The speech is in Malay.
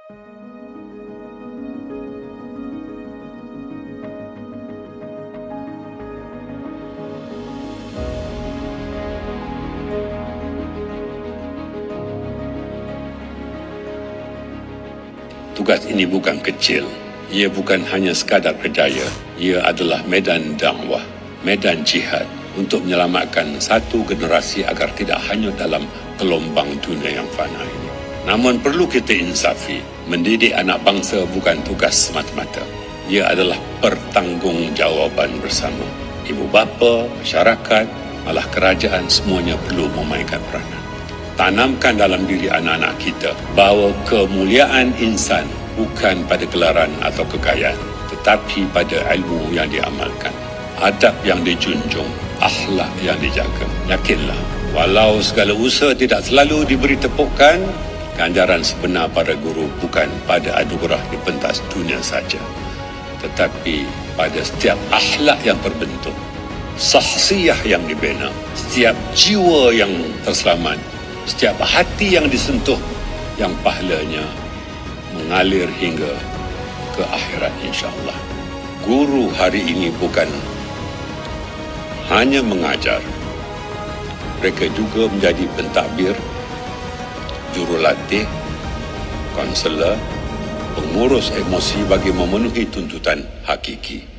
Tugas ini bukan kecil. Ia bukan hanya sekadar kerjaya. Ia adalah medan dakwah, medan jihad untuk menyelamatkan satu generasi agar tidak hanyut dalam gelombang dunia yang fana ini. Namun perlu kita insafi, mendidik anak bangsa bukan tugas semata-mata. Ia adalah pertanggungjawaban bersama. Ibu bapa, masyarakat, malah kerajaan semuanya perlu memainkan peranan. Tanamkan dalam diri anak-anak kita bahawa kemuliaan insan bukan pada gelaran atau kekayaan, tetapi pada ilmu yang diamalkan, adab yang dijunjung, akhlak yang dijaga. Yakinlah, walau segala usaha tidak selalu diberi tepukan, ganjaran sebenar para guru bukan pada anugerah di pentas dunia saja, tetapi pada setiap akhlak yang terbentuk, sahsiyah yang dibina, setiap jiwa yang terselamat, setiap hati yang disentuh, yang pahalanya mengalir hingga ke akhirat insya-Allah. Guru hari ini bukan hanya mengajar. Mereka juga menjadi pentadbir, jurulatih, konselor, pengurus emosi bagi memenuhi tuntutan hakiki.